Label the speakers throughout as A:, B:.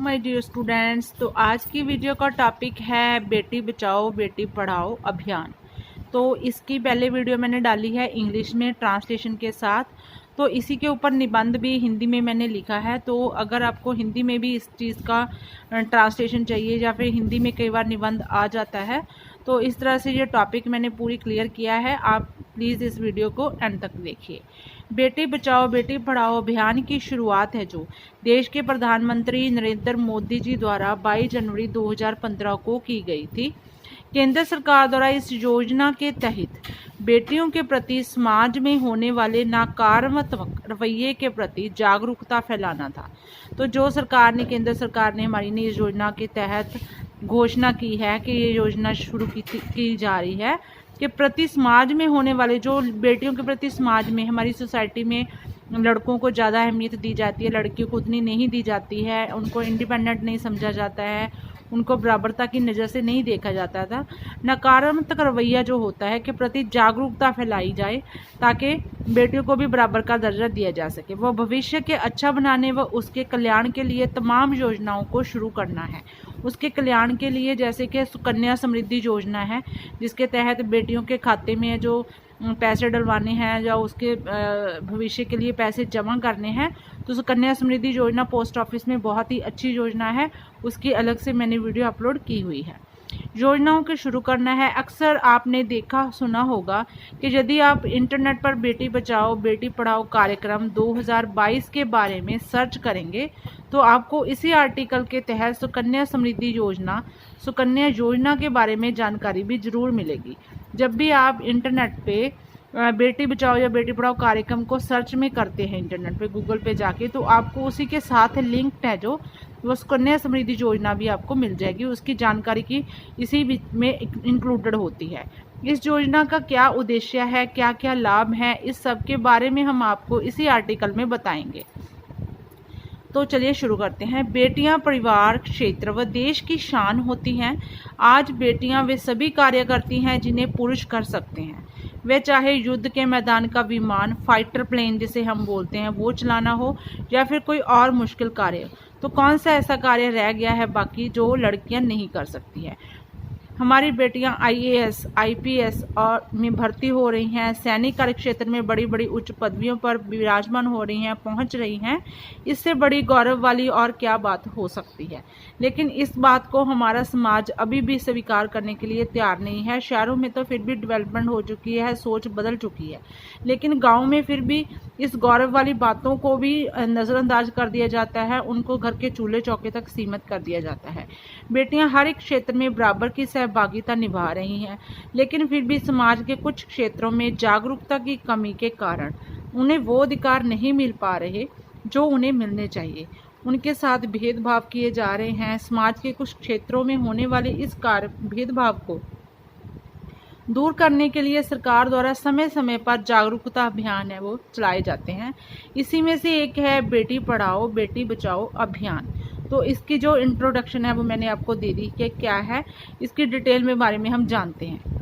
A: My dear students. तो आज की वीडियो का टॉपिक है बेटी बचाओ बेटी पढ़ाओ अभियान। तो इसकी पहले वीडियो मैंने डाली है इंग्लिश में ट्रांसलेशन के साथ, तो इसी के ऊपर निबंध भी हिंदी में मैंने लिखा है। तो अगर आपको हिंदी में भी इस चीज़ का ट्रांसलेशन चाहिए या फिर हिंदी में कई बार निबंध आ जाता है, तो इस तरह से ये टॉपिक मैंने पूरी क्लियर किया है। आप प्लीज़ इस वीडियो को एंड तक देखिए। बेटी बचाओ बेटी पढ़ाओ अभियान की शुरुआत है जो देश के प्रधानमंत्री नरेंद्र मोदी जी द्वारा 22 जनवरी 2015 को की गई थी। केंद्र सरकार द्वारा इस योजना के तहत बेटियों के प्रति समाज में होने वाले नकारात्मक रवैये के प्रति जागरूकता फैलाना था। तो जो सरकार ने केंद्र सरकार ने हमारी ने इस योजना के तहत घोषणा की है कि ये योजना शुरू की जा रही है कि प्रति समाज में होने वाले जो बेटियों के प्रति समाज में हमारी सोसाइटी में लड़कों को ज़्यादा अहमियत दी जाती है, लड़कियों को उतनी नहीं दी जाती है, उनको इंडिपेंडेंट नहीं समझा जाता है, उनको बराबरता की नज़र से नहीं देखा जाता था। नकारात्मक रवैया जो होता है कि प्रति जागरूकता फैलाई जाए ताकि बेटियों को भी बराबर का दर्जा दिया जा सके। वह भविष्य के अच्छा बनाने व उसके कल्याण के लिए तमाम योजनाओं को शुरू करना है। उसके कल्याण के लिए जैसे कि सुकन्या समृद्धि योजना है, जिसके तहत बेटियों के खाते में जो पैसे डलवाने हैं या उसके भविष्य के लिए पैसे जमा करने हैं, तो सुकन्या समृद्धि योजना पोस्ट ऑफिस में बहुत ही अच्छी योजना है। उसकी अलग से मैंने वीडियो अपलोड की हुई है। योजनाओं के शुरू करना है। अक्सर आपने देखा सुना होगा कि यदि आप इंटरनेट पर बेटी बचाओ बेटी पढ़ाओ कार्यक्रम 2022 के बारे में सर्च करेंगे तो आपको इसी आर्टिकल के तहत सुकन्या समृद्धि योजना सुकन्या योजना के बारे में जानकारी भी जरूर मिलेगी। जब भी आप इंटरनेट पे बेटी बचाओ या बेटी पढ़ाओ कार्यक्रम को सर्च में करते हैं इंटरनेट पे गूगल पे जाके, तो आपको उसी के साथ लिंक्ड है जो वो सुकन्या समृद्धि योजना भी आपको मिल जाएगी। उसकी जानकारी की इसी में इंक्लूडेड होती है। इस योजना का क्या उद्देश्य है, क्या क्या लाभ हैं, इस सब के बारे में हम आपको इसी आर्टिकल में बताएंगे। तो चलिए शुरू करते हैं। बेटियां परिवार, क्षेत्र व देश की शान होती हैं। आज बेटियां वे सभी कार्य करती हैं जिन्हें पुरुष कर सकते हैं। वे चाहे युद्ध के मैदान का विमान, फाइटर प्लेन जिसे हम बोलते हैं, वो चलाना हो या फिर कोई और मुश्किल कार्य। तो कौन सा ऐसा कार्य रह गया है बाकी जो लड़कियां नहीं कर सकती हैं। हमारी बेटियां IAS, IPS और में भर्ती हो रही हैं, सैनिक कार्य क्षेत्र में बड़ी बड़ी उच्च पदवियों पर विराजमान हो रही हैं, पहुंच रही हैं। इससे बड़ी गौरव वाली और क्या बात हो सकती है। लेकिन इस बात को हमारा समाज अभी भी स्वीकार करने के लिए तैयार नहीं है। शहरों में तो फिर भी डेवलपमेंट हो चुकी है, सोच बदल चुकी है, लेकिन गाँव में फिर भी इस गौरव वाली बातों को भी नज़रअंदाज कर दिया जाता है, उनको घर के चूल्हे चौके तक सीमित कर दिया जाता है। बेटियां हर एक क्षेत्र में बराबर की सहभागिता निभा रही हैं, लेकिन फिर भी समाज के कुछ क्षेत्रों में जागरूकता की कमी के कारण उन्हें वो अधिकार नहीं मिल पा रहे जो उन्हें मिलने चाहिए। उनके साथ भेदभाव किए जा रहे हैं। समाज के कुछ क्षेत्रों में होने वाले इस भेदभाव को दूर करने के लिए सरकार द्वारा समय समय पर जागरूकता अभियान है वो चलाए जाते हैं। इसी में से एक है बेटी पढ़ाओ बेटी बचाओ अभियान। तो इसकी जो इंट्रोडक्शन है वो मैंने आपको दे दी कि क्या है, इसकी डिटेल में बारे में हम जानते हैं।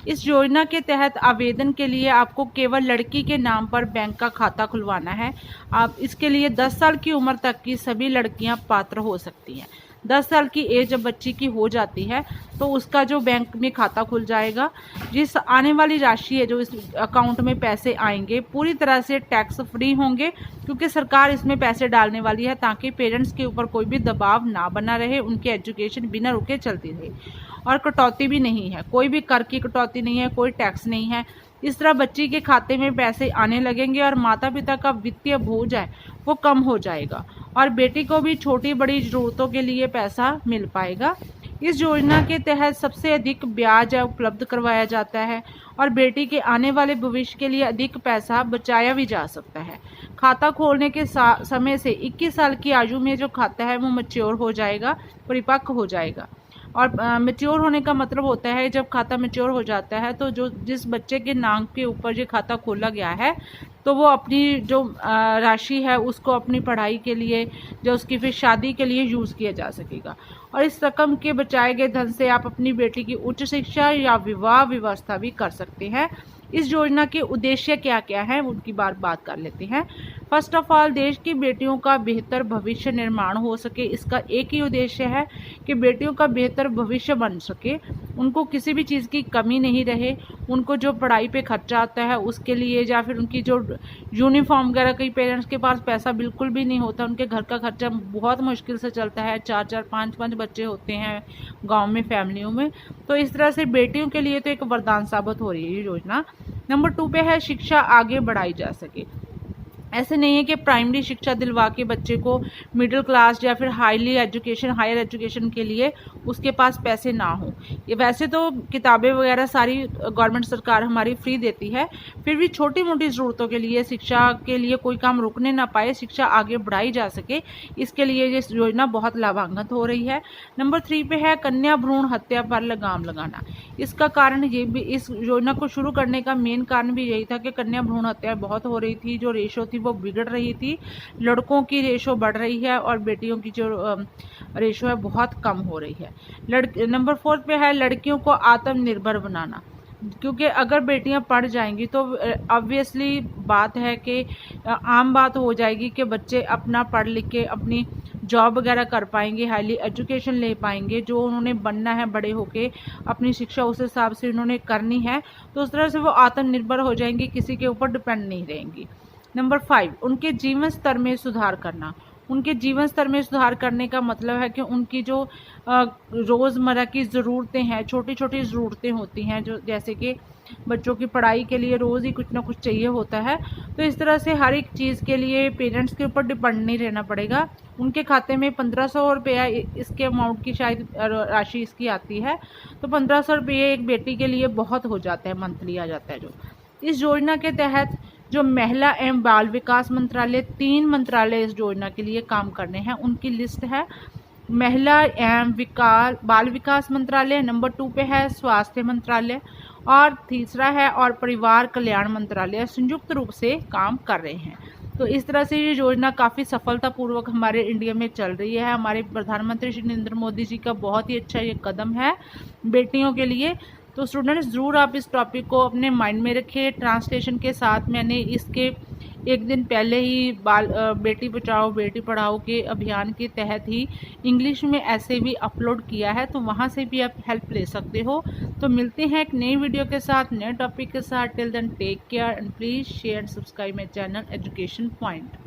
A: इस योजना के तहत आवेदन के लिए आपको केवल लड़की के नाम पर बैंक का खाता खुलवाना है। आप इसके लिए 10 साल की उम्र तक की सभी लड़कियां पात्र हो सकती हैं। 10 साल की एज जब बच्ची की हो जाती है तो उसका जो बैंक में खाता खुल जाएगा। जिस आने वाली राशि है जो इस अकाउंट में पैसे आएंगे पूरी तरह से टैक्स फ्री होंगे, क्योंकि सरकार इसमें पैसे डालने वाली है ताकि पेरेंट्स के ऊपर कोई भी दबाव ना बना रहे, उनकी एजुकेशन बिना रुके चलती रहे। और कटौती भी नहीं है, कोई भी कर की कटौती नहीं है, कोई टैक्स नहीं है। इस तरह बच्ची के खाते में पैसे आने लगेंगे और माता पिता का वित्तीय बोझ है वो कम हो जाएगा और बेटी को भी छोटी बड़ी ज़रूरतों के लिए पैसा मिल पाएगा। इस योजना के तहत सबसे अधिक ब्याज उपलब्ध करवाया जाता है और बेटी के आने वाले भविष्य के लिए अधिक पैसा बचाया भी जा सकता है। खाता खोलने के समय से 21 साल की आयु में जो खाता है वो मैच्योर हो जाएगा, परिपक्व हो जाएगा। और मैच्योर होने का मतलब होता है जब खाता मैच्योर हो जाता है तो जो जिस बच्चे के नाम के ऊपर ये खाता खोला गया है तो वो अपनी जो राशि है उसको अपनी पढ़ाई के लिए, जो उसकी फिर शादी के लिए यूज़ किया जा सकेगा। और इस रकम के बचाए गए धन से आप अपनी बेटी की उच्च शिक्षा या विवाह व्यवस्था भी कर सकते हैं। इस योजना के उद्देश्य क्या क्या हैं उनकी बात कर लेते हैं। फर्स्ट ऑफ ऑल देश की बेटियों का बेहतर भविष्य निर्माण हो सके, इसका एक ही उद्देश्य है कि बेटियों का बेहतर भविष्य बन सके, उनको किसी भी चीज़ की कमी नहीं रहे, उनको जो पढ़ाई पे खर्चा आता है उसके लिए, या फिर उनकी जो यूनिफॉर्म वगैरह, कई पेरेंट्स के पास पैसा बिल्कुल भी नहीं होता, उनके घर का खर्चा बहुत मुश्किल से चलता है, 4-4 5-5 बच्चे होते हैं गांव में, फैमिलियों में। तो इस तरह से बेटियों के लिए तो एक वरदान साबित हो रही है ये योजना। नंबर 2 पे है शिक्षा आगे बढ़ाई जा सके। ऐसे नहीं है कि प्राइमरी शिक्षा दिलवा के बच्चे को मिडिल क्लास या फिर हायर एजुकेशन के लिए उसके पास पैसे ना हो। ये वैसे तो किताबें वगैरह सारी गवर्नमेंट सरकार हमारी फ्री देती है, फिर भी छोटी मोटी ज़रूरतों के लिए, शिक्षा के लिए कोई काम रुकने ना पाए, शिक्षा आगे बढ़ाई जा सके, इसके लिए ये योजना बहुत लाभान्वित हो रही है। नंबर 3 पे है कन्या भ्रूण हत्या पर लगाम लगाना। इसका कारण ये भी, इस योजना को शुरू करने का मेन कारण भी यही था कि कन्या भ्रूण हत्या बहुत हो रही थी, जो रेशो थी वो बिगड़ रही थी, लड़कों की रेशो बढ़ रही है और बेटियों की जो रेशो है बहुत कम हो रही है। नंबर 4 पे है लड़कियों को आत्मनिर्भर बनाना, क्योंकि अगर बेटियां पढ़ जाएंगी तो ऑब्वियसली बात है कि आम बात हो जाएगी कि बच्चे अपना पढ़ लिख के अपनी जॉब वगैरह कर पाएंगे, हाईली एजुकेशन ले पाएंगे, जो उन्होंने बनना है बड़े होके, अपनी शिक्षा उस हिसाब से उन्होंने करनी है, तो उस तरह से वो आत्मनिर्भर हो जाएंगी, किसी के ऊपर डिपेंड नहीं रहेंगी। नंबर 5, उनके जीवन स्तर में सुधार करना। उनके जीवन स्तर में सुधार करने का मतलब है कि उनकी जो रोज़मर्रा की ज़रूरतें हैं, छोटी छोटी ज़रूरतें होती हैं, जो जैसे कि बच्चों की पढ़ाई के लिए रोज़ ही कुछ ना कुछ चाहिए होता है, तो इस तरह से हर एक चीज़ के लिए पेरेंट्स के ऊपर डिपेंड नहीं रहना पड़ेगा। उनके खाते में 1500 रुपया इसके अमाउंट की शायद राशि इसकी आती है, तो 1500 रुपये एक बेटी के लिए बहुत हो जाता है, मंथली आ जाता है। जो इस योजना के तहत जो महिला एवं बाल विकास मंत्रालय, 3 मंत्रालय इस योजना के लिए काम करने हैं, उनकी लिस्ट है। महिला एवं बाल विकास मंत्रालय, नंबर 2 पे है स्वास्थ्य मंत्रालय, और तीसरा है और परिवार कल्याण मंत्रालय, संयुक्त रूप से काम कर रहे हैं। तो इस तरह से ये योजना काफ़ी सफलतापूर्वक हमारे इंडिया में चल रही है। हमारे प्रधानमंत्री श्री नरेंद्र मोदी जी का बहुत ही अच्छा ये कदम है बेटियों के लिए। तो स्टूडेंट्स ज़रूर आप इस टॉपिक को अपने माइंड में रखें। ट्रांसलेशन के साथ मैंने इसके एक दिन पहले ही बेटी बचाओ बेटी पढ़ाओ के अभियान के तहत ही इंग्लिश में ऐसे भी अपलोड किया है, तो वहाँ से भी आप हेल्प ले सकते हो। तो मिलते हैं एक नई वीडियो के साथ, नए टॉपिक के साथ। Till then take care and please share and subscribe my channel education point.